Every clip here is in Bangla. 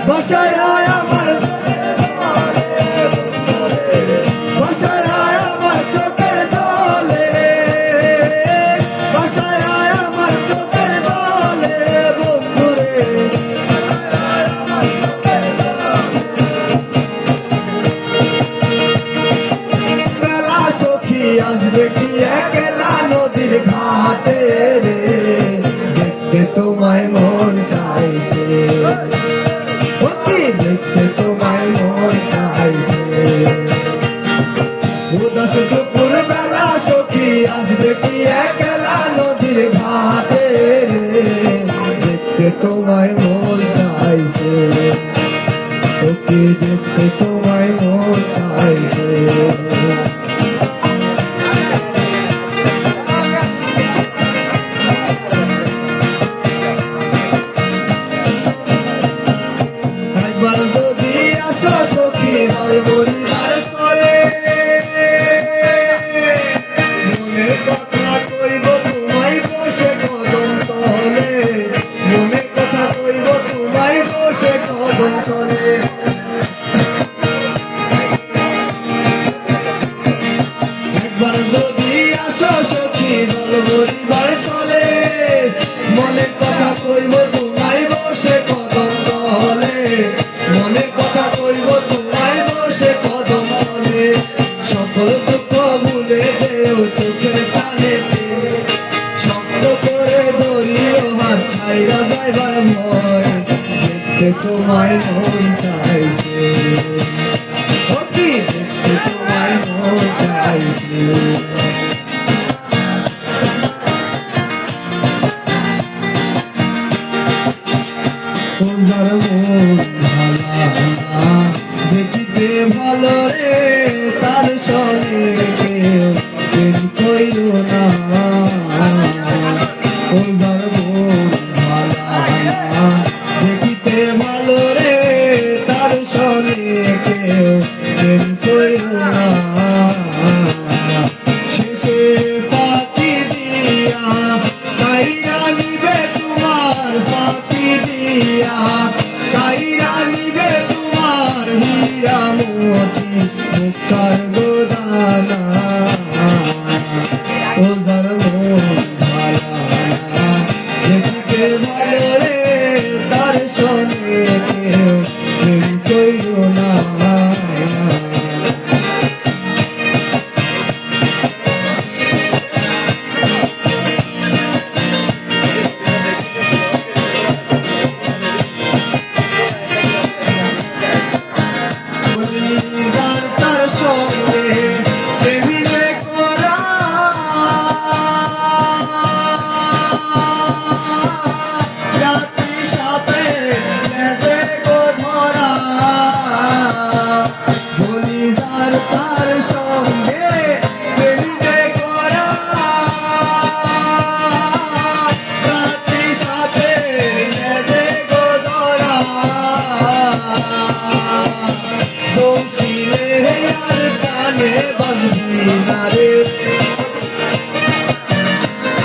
বাসায় আয় আমার বাসায় আয় আমার চোখের জলে বাসায় আয় আমার চোখের জলে বন্ধুরে বেলা সখী আসবে কি একলা নদীর ঘাটে রে দেখতে তোমায় মন চাইছে দেখতে তোমায় মন চাইছে উদাস দুপুর বেলা সখী আসবে কি একলা নদীর ঘাটে দেখতে তোমায় মন চাইছে সখী দেখতে তোমায় মন চাইছে একবার যদি আসো সখী বলিবার তলে মনে কথা কইব তোমায় বসে কদম তলে মনে কথা কইব তোমায় বসে কদম তলে একবার যদি আসো সখী বলিবার তলে মনে কথা কইব তোমায় বসে কদম তলে মনে কথা কইব তোমায় বসে কদম তলে সকল দুঃখ ভুলে যেও চোখের পানেতে শক্ত করে ধরিও হাত ছাইরা যাইবার ভয় দেখতে তোমায় মন চাইছে দেখতে তোমায় মন চাইছে তোমার মন ভালা দেখিতে ভালো রে তার সঙ্গে কেউ প্রেম কইল না তোমার মন ভালা দেখিতে ভালো রে তার সঙ্গে কেউ প্রেম কইল না শেষে পাখি দিয়া কাইরা নিবে তোমার পাখি দিয়া কাইরা নিবে তোমার হীরা মোতি মুক্তার গোদানা ওদার মন ভালা দেখতে ভালো রে তার সঙ্গে কেউ প্রেম কইল না তার সঙ্গে প্রেমে করা রাতে সাথে নেবে গো ধরা দোষিলে আর কানে বাঁধবি না রে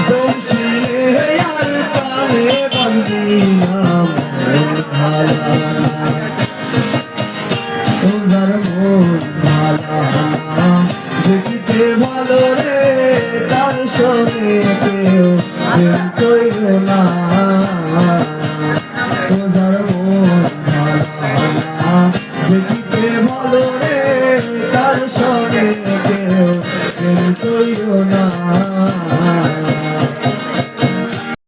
দোষিলে আর কানে বাঁধবি না মন ভালা তোমার মন ভালা দেখিতে ভালো রে তার সঙ্গে কেউ প্রেম কইল না তোমার মন ভালা দেখিতে ভালো রে তার সঙ্গে কেউ প্রেম কইল